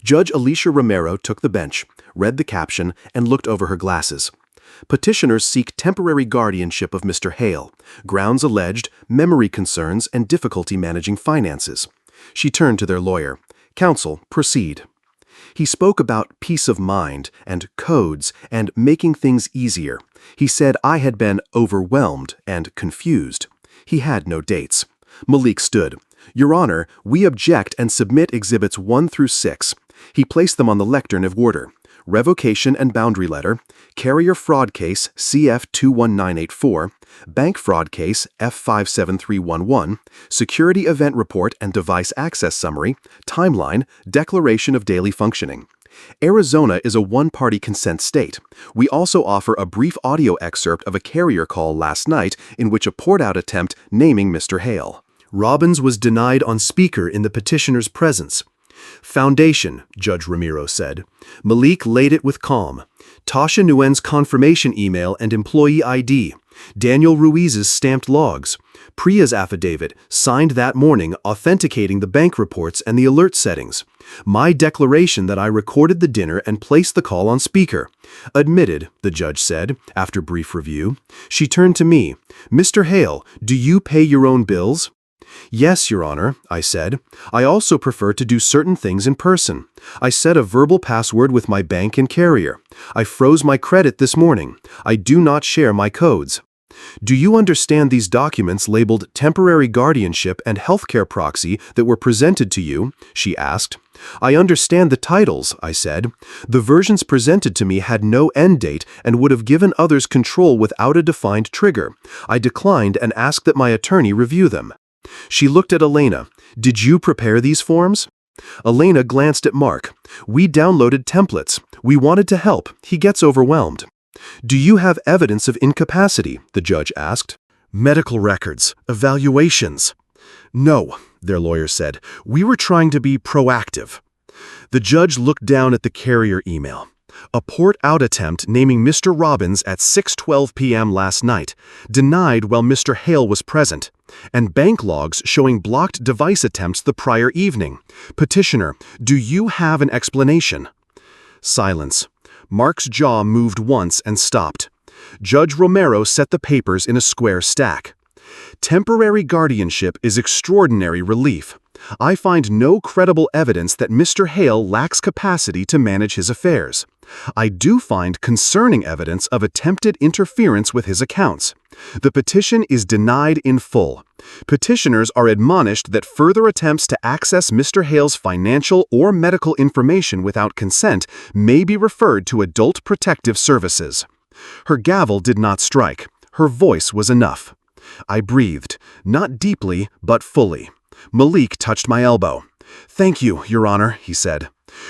Judge Alicia Romero took the bench, read the caption, and looked over her glasses. Petitioners seek temporary guardianship of Mr. Hale. Grounds alleged, memory concerns, and difficulty managing finances. She turned to their lawyer. Counsel, proceed. He spoke about peace of mind and codes and making things easier. He said I had been overwhelmed and confused. He had no dates. Malik stood. Your Honor, we object and submit Exhibits 1 through 6. He placed them on the lectern of order. Revocation and boundary letter, carrier fraud case CF 21984, bank fraud case F57311, security event report and device access summary, timeline, declaration of daily functioning. Arizona is a one-party consent state. We also offer a brief audio excerpt of a carrier call last night in which a port-out attempt naming Mr. Hale. Robbins was denied on speaker in the petitioner's presence. Foundation, Judge Romero said. Malik laid it with calm. Tasha Nguyen's confirmation email and employee ID. Daniel Ruiz's stamped logs. Priya's affidavit, signed that morning, authenticating the bank reports and the alert settings. My declaration that I recorded the dinner and placed the call on speaker. Admitted, the judge said, after brief review. She turned to me. Mr. Hale, do you pay your own bills? Yes, Your Honor, I said. I also prefer to do certain things in person. I set a verbal password with my bank and carrier. I froze my credit this morning. I do not share my codes. Do you understand these documents labeled temporary guardianship and healthcare proxy that were presented to you? She asked. I understand the titles, I said. The versions presented to me had no end date and would have given others control without a defined trigger. I declined and asked that my attorney review them. She looked at Elena. Did you prepare these forms? Elena glanced at Mark. We downloaded templates. We wanted to help. He gets overwhelmed. Do you have evidence of incapacity? The judge asked. Medical records, evaluations. No, their lawyer said. We were trying to be proactive. The judge looked down at the carrier email. A port-out attempt naming Mr. Robbins at 6:12 p.m. last night, denied while Mr. Hale was present, and bank logs showing blocked device attempts the prior evening. Petitioner, do you have an explanation? Silence. Mark's jaw moved once and stopped. Judge Romero set the papers in a square stack. Temporary guardianship is extraordinary relief. I find no credible evidence that Mr. Hale lacks capacity to manage his affairs. I do find concerning evidence of attempted interference with his accounts. The petition is denied in full. Petitioners are admonished that further attempts to access Mr. Hale's financial or medical information without consent may be referred to Adult Protective Services. Her gavel did not strike. Her voice was enough. I breathed, not deeply, but fully. Malik touched my elbow. Thank you, Your Honor, he said.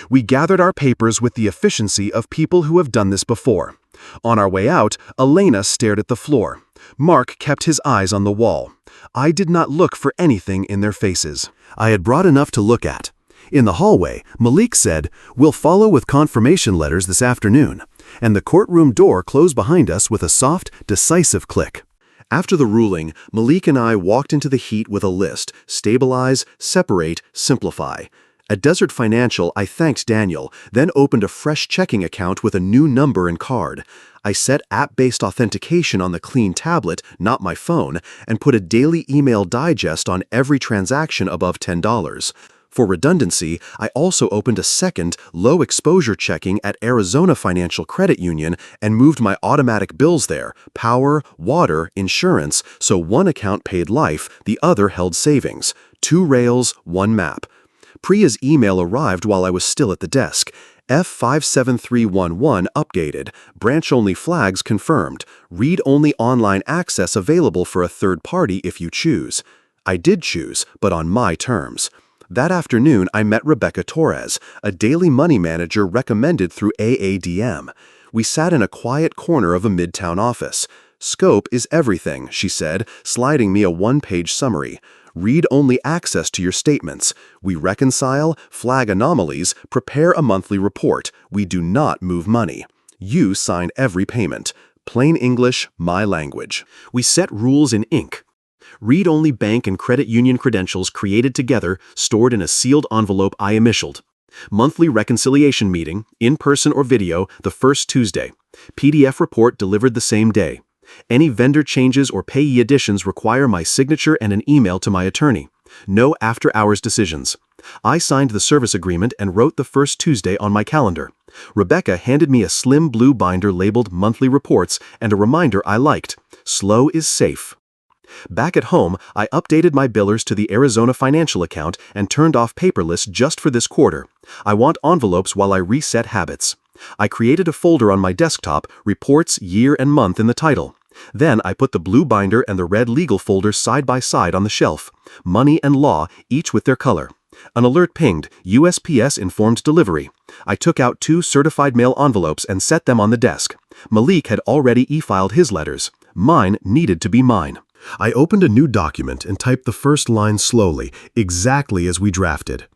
We gathered our papers with the efficiency of people who have done this before. On our way out, Elena stared at the floor. Mark kept his eyes on the wall. I did not look for anything in their faces. I had brought enough to look at. In the hallway, Malik said, "We'll follow with confirmation letters this afternoon," and the courtroom door closed behind us with a soft, decisive click. After the ruling, Malik and I walked into the heat with a list: stabilize, separate, simplify. At Desert Financial, I thanked Daniel, then opened a fresh checking account with a new number and card. I set app-based authentication on the clean tablet, not my phone, and put a daily email digest on every transaction above $10. For redundancy, I also opened a second, low-exposure checking at Arizona Financial Credit Union and moved my automatic bills there, power, water, insurance, so one account paid life, the other held savings. 2 rails, 1 map. Priya's email arrived while I was still at the desk. F57311 updated. Branch-only flags confirmed. Read-only online access available for a third party if you choose. I did choose, but on my terms. That afternoon, I met Rebecca Torres, a daily money manager recommended through AADM. We sat in a quiet corner of a midtown office. "Scope is everything," she said, sliding me a 1-page summary. "Read-only access to your statements. We reconcile, flag anomalies, prepare a monthly report. We do not move money. You sign every payment. Plain English, my language." We set rules in ink. Read-only bank and credit union credentials created together, stored in a sealed envelope I initialed. Monthly reconciliation meeting, in person or video, the first Tuesday. PDF report delivered the same day. Any vendor changes or payee additions require my signature and an email to my attorney. No after-hours decisions. I signed the service agreement and wrote the first Tuesday on my calendar. Rebecca handed me a slim blue binder labeled Monthly Reports and a reminder I liked. Slow is safe. Back at home, I updated my billers to the Arizona Financial account and turned off paperless just for this quarter. I want envelopes while I reset habits. I created a folder on my desktop, Reports, Year and Month in the title. Then I put the blue binder and the red legal folder side by side on the shelf. Money and law, each with their color. An alert pinged, USPS informed delivery. I took out 2 certified mail envelopes and set them on the desk. Malik had already e-filed his letters. Mine needed to be mine. I opened a new document and typed the first line slowly, exactly as we drafted.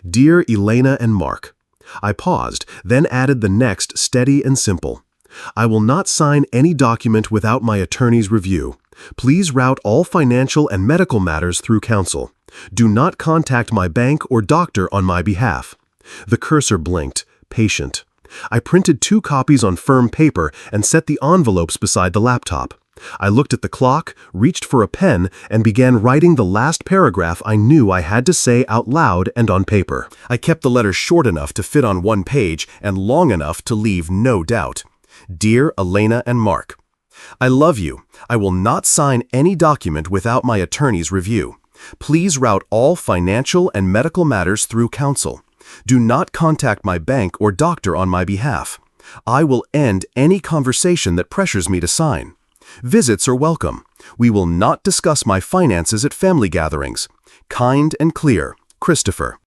"Dear Elena and Mark." I paused, then added the next steady and simple. "I will not sign any document without my attorney's review. Please route all financial and medical matters through counsel. Do not contact my bank or doctor on my behalf." The cursor blinked, patient. I printed 2 copies on firm paper and set the envelopes beside the laptop. I looked at the clock, reached for a pen, and began writing the last paragraph I knew I had to say out loud and on paper. I kept the letters short enough to fit on 1 page and long enough to leave no doubt. "Dear Elena and Mark, I love you. I will not sign any document without my attorney's review. Please route all financial and medical matters through counsel. Do not contact my bank or doctor on my behalf. I will end any conversation that pressures me to sign. Visits are welcome. We will not discuss my finances at family gatherings. Kind and clear, Christopher."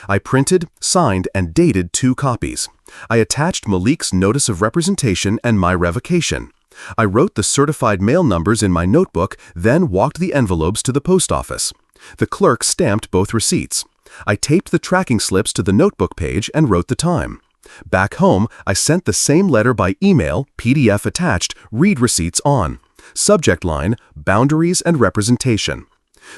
I printed, signed, and dated 2 copies. I attached Malik's notice of representation and my revocation. I wrote the certified mail numbers in my notebook, then walked the envelopes to the post office. The clerk stamped both receipts. I taped the tracking slips to the notebook page and wrote the time. Back home, I sent the same letter by email, PDF attached, read receipts on. Subject line, boundaries and representation.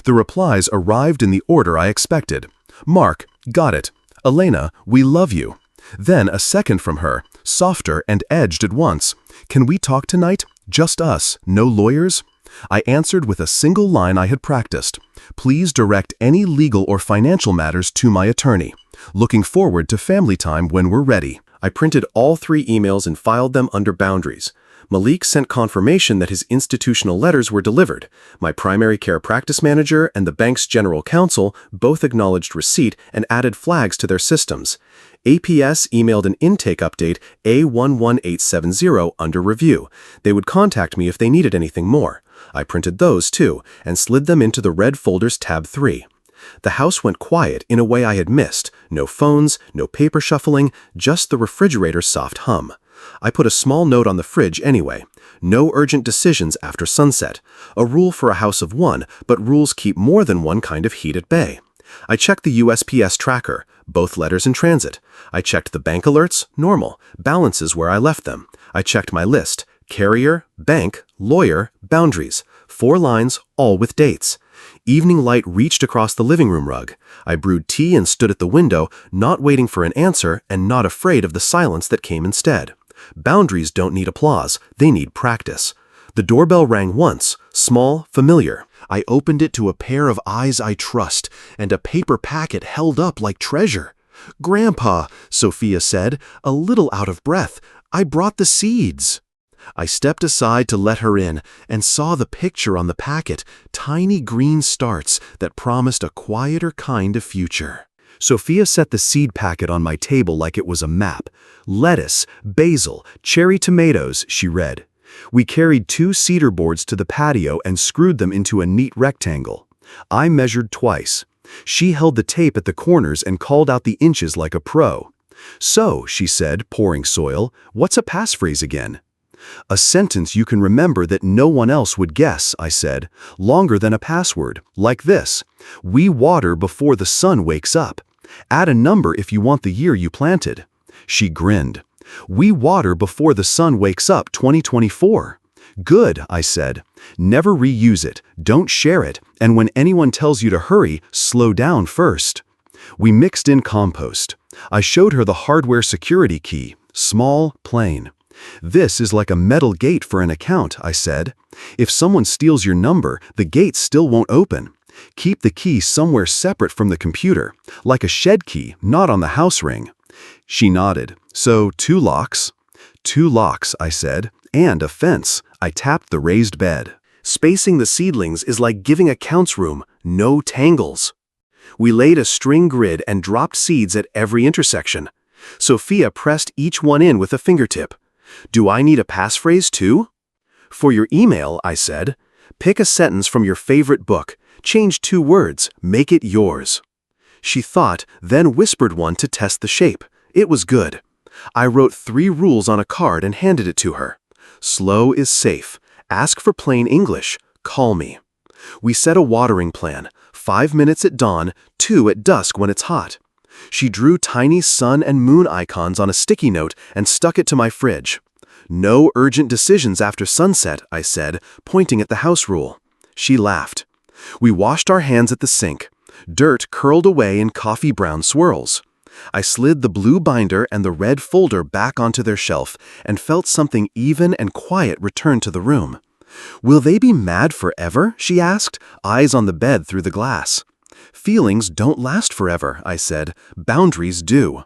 The replies arrived in the order I expected. Mark, got it. Elena, we love you. Then a second from her, softer and edged at once. Can we talk tonight? Just us, no lawyers? I answered with a single line I had practiced. Please direct any legal or financial matters to my attorney. Looking forward to family time when we're ready. I printed all 3 emails and filed them under boundaries. Malik sent confirmation that his institutional letters were delivered. My primary care practice manager and the bank's general counsel both acknowledged receipt and added flags to their systems. APS emailed an intake update A11870 under review. They would contact me if they needed anything more. I printed those too and slid them into the red folders tab 3. The house went quiet in a way I had missed. No phones, no paper shuffling, just the refrigerator's soft hum. I put a small note on the fridge anyway. No urgent decisions after sunset. A rule for a house of 1, but rules keep more than one kind of heat at bay. I checked the USPS tracker, both letters in transit. I checked the bank alerts, normal, balances where I left them. I checked my list, carrier, bank, lawyer, boundaries. 4 lines, all with dates. Evening light reached across the living room rug. I brewed tea and stood at the window, not waiting for an answer and not afraid of the silence that came instead. Boundaries don't need applause, they need practice. The doorbell rang once, small, familiar. I opened it to a pair of eyes I trust, and a paper packet held up like treasure. "Grandpa," Sophia said, a little out of breath, "I brought the seeds." I stepped aside to let her in and saw the picture on the packet, tiny green starts that promised a quieter kind of future. Sophia set the seed packet on my table like it was a map. "Lettuce, basil, cherry tomatoes," she read. We carried 2 cedar boards to the patio and screwed them into a neat rectangle. I measured twice. She held the tape at the corners and called out the inches like a pro. "So," she said, pouring soil, "what's a passphrase again?" "A sentence you can remember that no one else would guess," I said. "Longer than a password, like this. We water before the sun wakes up. Add a number if you want the year you planted." She grinned. "We water before the sun wakes up 2024. "Good," I said. "Never reuse it, don't share it, and when anyone tells you to hurry, slow down first." We mixed in compost. I showed her the hardware security key, small, plain. "This is like a metal gate for an account," I said. "If someone steals your number, the gate still won't open. Keep the key somewhere separate from the computer, like a shed key, not on the house ring." She nodded. "So 2 locks?" "2 locks," I said, "and a fence." I tapped the raised bed. "Spacing the seedlings is like giving a counts room, no tangles." We laid a string grid and dropped seeds at every intersection. Sophia pressed each one in with a fingertip. "Do I need a passphrase too?" "For your email," I said, "pick a sentence from your favorite book. Change 2 words, make it yours." She thought, then whispered one to test the shape. It was good. I wrote 3 rules on a card and handed it to her. "Slow is safe. Ask for plain English. Call me." We set a watering plan. 5 minutes at dawn, 2 at dusk when it's hot. She drew tiny sun and moon icons on a sticky note and stuck it to my fridge. "No urgent decisions after sunset," I said, pointing at the house rule. She laughed. We washed our hands at the sink. Dirt curled away in coffee brown swirls. I slid the blue binder and the red folder back onto their shelf and felt something even and quiet return to the room. "Will they be mad forever?" she asked, eyes on the bed through the glass. "Feelings don't last forever," I said. "Boundaries do."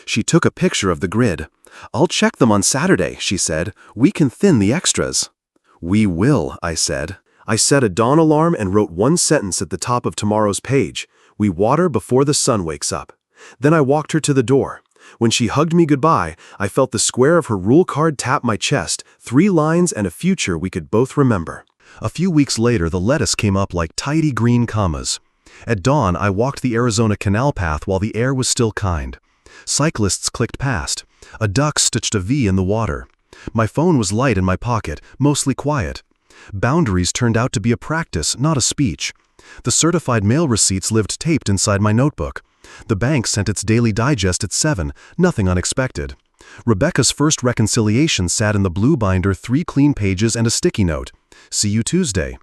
She took a picture of the grid. "I'll check them on Saturday," she said. "We can thin the extras." "We will," I said. I set a dawn alarm and wrote 1 sentence at the top of tomorrow's page. "We water before the sun wakes up." Then I walked her to the door. When she hugged me goodbye, I felt the square of her rule card tap my chest, 3 lines and a future we could both remember. A few weeks later, the lettuce came up like tidy green commas. At dawn, I walked the Arizona Canal path while the air was still kind. Cyclists clicked past. A duck stitched a V in the water. My phone was light in my pocket, mostly quiet. Boundaries turned out to be a practice, not a speech. The certified mail receipts lived taped inside my notebook. The bank sent its daily digest at 7, nothing unexpected. Rebecca's first reconciliation sat in the blue binder, 3 clean pages and a sticky note. "See you Tuesday."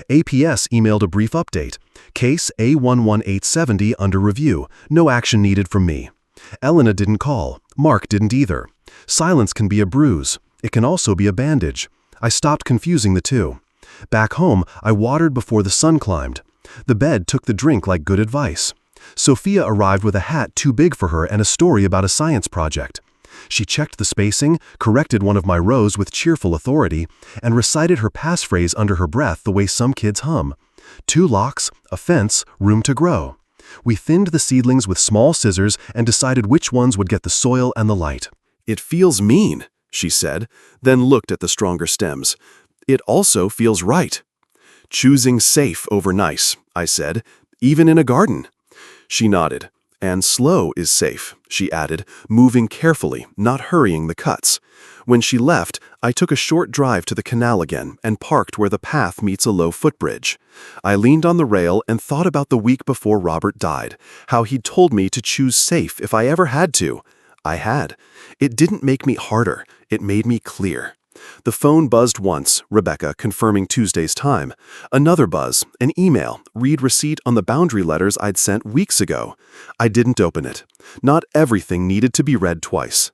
APS emailed a brief update. "Case A11870 under review. No action needed from me." Elena didn't call. Mark didn't either. Silence can be a bruise. It can also be a bandage. I stopped confusing the two. Back home, I watered before the sun climbed. The bed took the drink like good advice. Sophia arrived with a hat too big for her and a story about a science project. She checked the spacing, corrected one of my rows with cheerful authority, and recited her passphrase under her breath the way some kids hum. 2 locks, a fence, room to grow. We thinned the seedlings with small scissors and decided which ones would get the soil and the light. "It feels mean," she said, then looked at the stronger stems. "It also feels right." "Choosing safe over nice," I said, "even in a garden." She nodded. "And slow is safe," she added, moving carefully, not hurrying the cuts. When she left, I took a short drive to the canal again and parked where the path meets a low footbridge. I leaned on the rail and thought about the week before Robert died, how he'd told me to choose safe if I ever had to. I had. It didn't make me harder, it made me clear. The phone buzzed once, Rebecca confirming Tuesday's time. Another buzz, an email, read receipt on the boundary letters I'd sent weeks ago. I didn't open it. Not everything needed to be read twice.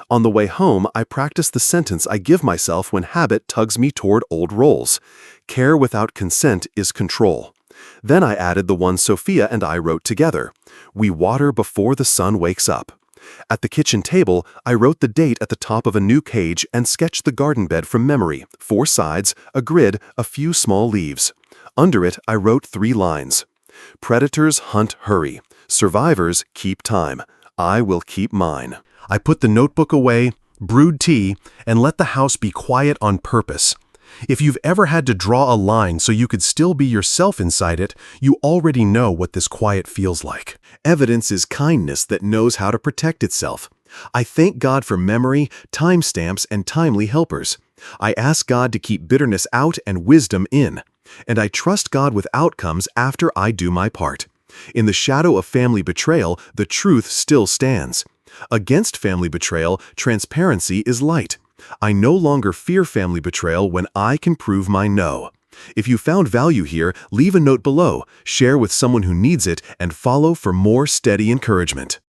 On the way home, I practiced the sentence I give myself when habit tugs me toward old roles. Care without consent is control. Then I added the one Sophia and I wrote together. We water before the sun wakes up. At the kitchen table, I wrote the date at the top of a new cage and sketched the garden bed from memory, 4 sides, a grid, a few small leaves. Under it, I wrote 3 lines. Predators hunt hurry. Survivors keep time. I will keep mine. I put the notebook away, brewed tea, and let the house be quiet on purpose. If you've ever had to draw a line so you could still be yourself inside it, you already know what this quiet feels like. Evidence is kindness that knows how to protect itself. I thank God for memory, timestamps, and timely helpers. I ask God to keep bitterness out and wisdom in. And I trust God with outcomes after I do my part. In the shadow of family betrayal, the truth still stands. Against family betrayal, transparency is light. I no longer fear family betrayal when I can prove my no. If you found value here, leave a note below, share with someone who needs it, and follow for more steady encouragement.